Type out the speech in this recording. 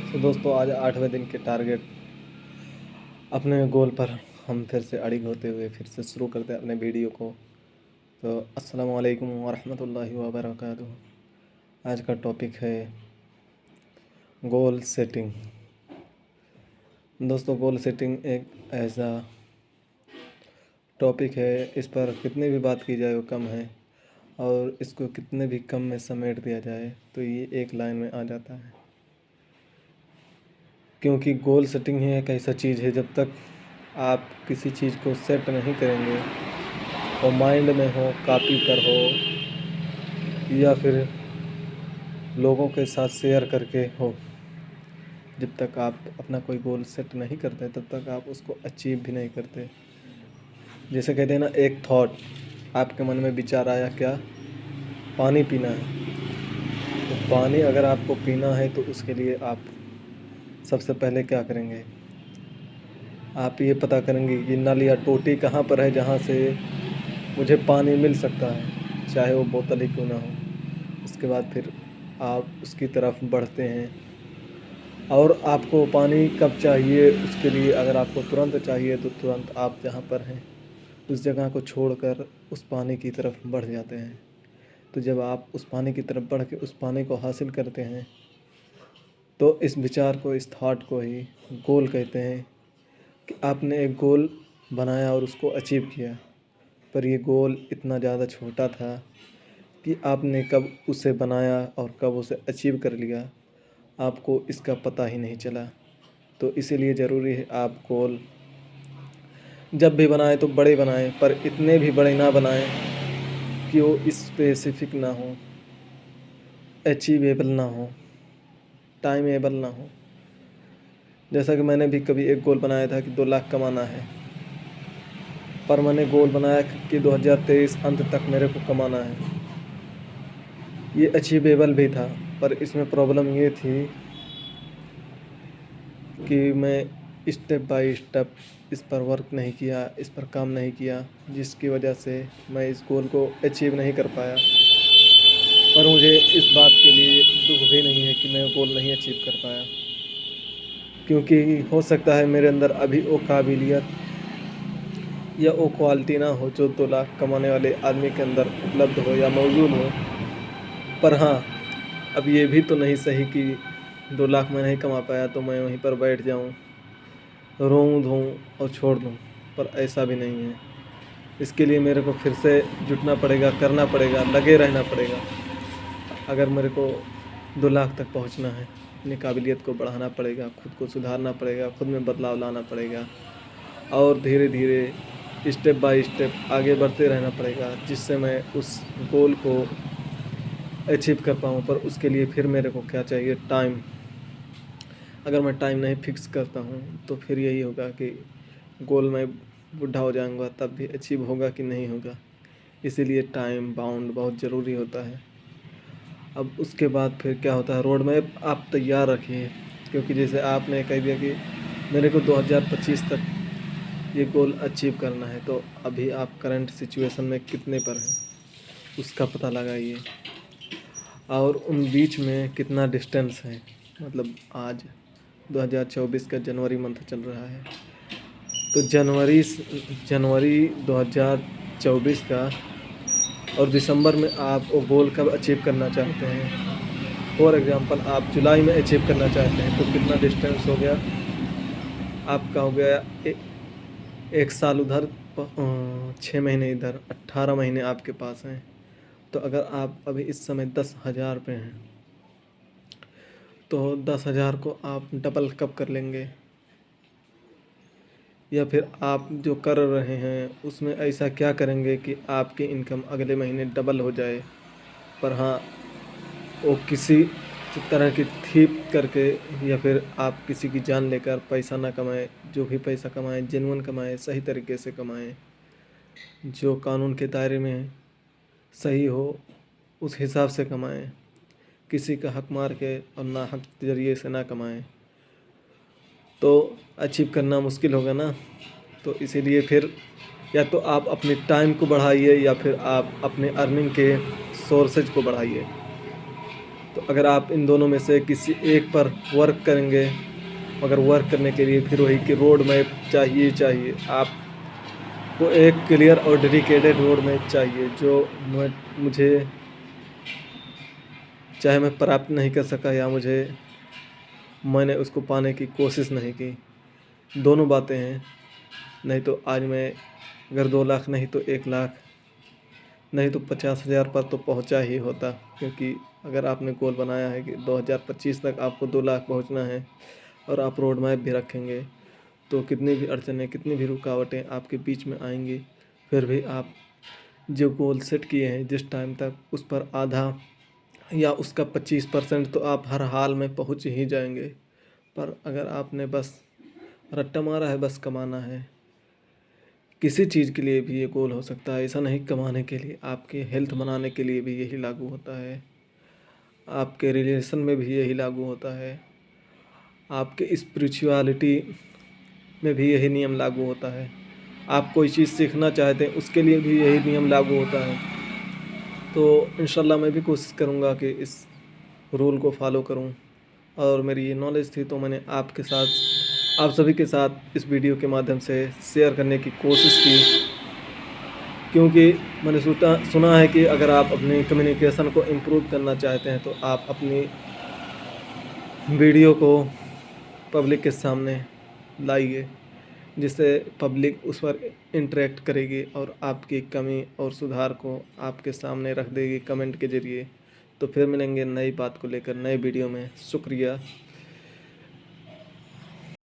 तो दोस्तों आज 8वें दिन के टारगेट अपने गोल पर हम फिर से अड़िग होते हुए फिर से शुरू करते हैं अपने वीडियो को। तो अस्सलाम वालेकुम वरहमतुल्लाहि वबरकातुहू। आज का टॉपिक है गोल सेटिंग। दोस्तों गोल सेटिंग एक ऐसा टॉपिक है, इस पर कितनी भी बात की जाए वो कम है, और इसको कितने भी कम में समेट दिया जाए तो ये एक लाइन में आ जाता है। क्योंकि गोल सेटिंग ही एक ऐसा चीज़ है, जब तक आप किसी चीज़ को सेट नहीं करेंगे, वो माइंड में हो, कॉपी पर हो या फिर लोगों के साथ शेयर करके हो, जब तक आप अपना कोई गोल सेट नहीं करते तब तक आप उसको अचीव भी नहीं करते। जैसे कहते हैं ना, एक थॉट आपके मन में विचार आया, क्या पानी पीना है, तो पानी अगर आपको पीना है तो उसके लिए आप सबसे पहले क्या करेंगे, आप ये पता करेंगे कि नल या टोटी कहाँ पर है जहाँ से मुझे पानी मिल सकता है, चाहे वो बोतल ही क्यों ना हो। उसके बाद फिर आप उसकी तरफ बढ़ते हैं, और आपको पानी कब चाहिए उसके लिए, अगर आपको तुरंत चाहिए तो तुरंत आप जहाँ पर हैं उस जगह को छोड़कर उस पानी की तरफ बढ़ जाते हैं। तो जब आप उस पानी की तरफ बढ़ के उस पानी को हासिल करते हैं तो इस विचार को, इस थॉट को ही गोल कहते हैं कि आपने एक गोल बनाया और उसको अचीव किया, पर ये गोल इतना ज़्यादा छोटा था कि आपने कब उसे बनाया और कब उसे अचीव कर लिया, आपको इसका पता ही नहीं चला। तो इसीलिए ज़रूरी है आप गोल जब भी बनाएं तो बड़े बनाएं, पर इतने भी बड़े ना बनाएं कि वो स्पेसिफिक ना हो, अचीवेबल ना हो, टाइमेबल ना हो। जैसा कि मैंने भी कभी एक गोल बनाया था कि 2 लाख कमाना है, पर मैंने गोल बनाया कि 2023 अंत तक मेरे को कमाना है। ये अचीवेबल भी था, पर इसमें प्रॉब्लम ये थी कि मैं स्टेप बाय स्टेप इस पर वर्क नहीं किया, इस पर काम नहीं किया, जिसकी वजह से मैं इस गोल को अचीव नहीं कर पाया। पर मुझे इस बात के लिए दुख भी नहीं है कि मैं गोल नहीं अचीव कर पाया, क्योंकि हो सकता है मेरे अंदर अभी वो काबिलियत या वो क्वालिटी ना हो जो 2 लाख कमाने वाले आदमी के अंदर उपलब्ध हो या मौजूद हो। पर हाँ, अब ये भी तो नहीं सही कि 2 लाख मैं नहीं कमा पाया तो मैं वहीं पर बैठ जाऊँ, रोऊँ धोऊँ और छोड़ दूँ, पर ऐसा भी नहीं है। इसके लिए मेरे को फिर से जुटना पड़ेगा, करना पड़ेगा, लगे रहना पड़ेगा। अगर मेरे को 2 लाख तक पहुंचना है, अपनी काबिलियत को बढ़ाना पड़ेगा, खुद को सुधारना पड़ेगा, खुद में बदलाव लाना पड़ेगा, और धीरे धीरे स्टेप बाय स्टेप आगे बढ़ते रहना पड़ेगा, जिससे मैं उस गोल को अचीव कर पाऊँ। पर उसके लिए फिर मेरे को क्या चाहिए, टाइम। अगर मैं टाइम नहीं फिक्स करता हूँ तो फिर यही होगा कि गोल मैं बूढ़ा हो जाऊँगा तब भी अचीव होगा कि नहीं होगा। इसीलिए टाइम बाउंड बहुत ज़रूरी होता है। अब उसके बाद फिर क्या होता है, रोड मैप आप तैयार रखिए, क्योंकि जैसे आपने कह दिया कि मेरे को 2025 तक ये गोल अचीव करना है, तो अभी आप करंट सिचुएशन में कितने पर हैं उसका पता लगाइए, और उन बीच में कितना डिस्टेंस है। मतलब आज 2024 का जनवरी मंथ चल रहा है, तो जनवरी 2024 का और दिसंबर में आप वो गोल कब अचीव करना चाहते हैं। फॉर एग्ज़ाम्पल आप जुलाई में अचीव करना चाहते हैं, तो कितना डिस्टेंस हो गया आपका, हो गया 1 साल उधर, 6 महीने इधर, 18 महीने आपके पास हैं। तो अगर आप अभी इस समय 10,000 पे हैं तो 10,000 को आप डबल कब कर लेंगे, या फिर आप जो कर रहे हैं उसमें ऐसा क्या करेंगे कि आपकी इनकम अगले महीने डबल हो जाए। पर हाँ, वो किसी तरह की थीप करके या फिर आप किसी की जान लेकर पैसा ना कमाएं। जो भी पैसा कमाएं जेन्युइन कमाएं, सही तरीके से कमाएं, जो कानून के दायरे में सही हो उस हिसाब से कमाएं। किसी का हक मार के और ना हक जरिए से ना कमाएं, तो अचीव करना मुश्किल होगा ना। तो इसीलिए फिर या तो आप अपने टाइम को बढ़ाइए या फिर आप अपने अर्निंग के सोर्सेज को बढ़ाइए। तो अगर आप इन दोनों में से किसी एक पर वर्क करेंगे, मगर वर्क करने के लिए फिर वही कि रोड मैप चाहिए आपको, एक क्लियर और डेडिकेटेड रोड मैप चाहिए जो मुझे चाहे मैं प्राप्त नहीं कर सका या मैंने उसको पाने की कोशिश नहीं की, दोनों बातें हैं। नहीं तो आज मैं अगर 2 लाख नहीं तो 1 लाख नहीं तो 50,000 पर तो पहुंचा ही होता, क्योंकि अगर आपने गोल बनाया है कि 2025 तक आपको 2 लाख पहुंचना है और आप रोड मैप भी रखेंगे, तो कितनी भी अड़चनें, कितनी भी रुकावटें आपके बीच में आएंगी, फिर भी आप जो गोल सेट किए हैं जिस टाइम तक, उस पर आधा या उसका 25% तो आप हर हाल में पहुंच ही जाएंगे। पर अगर आपने बस रट्टा मारा है, बस कमाना है, किसी चीज़ के लिए भी ये गोल हो सकता है, ऐसा नहीं कमाने के लिए, आपके हेल्थ बनाने के लिए भी यही लागू होता है, आपके रिलेशन में भी यही लागू होता है, आपके स्पिरिचुअलिटी में भी यही नियम लागू होता है, आप कोई चीज़ सीखना चाहते हैं उसके लिए भी यही नियम लागू होता है। तो इंशाल्लाह मैं भी कोशिश करूँगा कि इस रूल को फॉलो करूँ, और मेरी ये नॉलेज थी तो मैंने आपके साथ, आप सभी के साथ इस वीडियो के माध्यम से शेयर करने की कोशिश की, क्योंकि मैंने सुना है कि अगर आप अपनी कम्युनिकेशन को इम्प्रूव करना चाहते हैं तो आप अपनी वीडियो को पब्लिक के सामने लाइए, जिससे पब्लिक उस पर इंटरेक्ट करेगी और आपकी कमी और सुधार को आपके सामने रख देगी कमेंट के ज़रिए। तो फिर मिलेंगे नई बात को लेकर नए वीडियो में। शुक्रिया।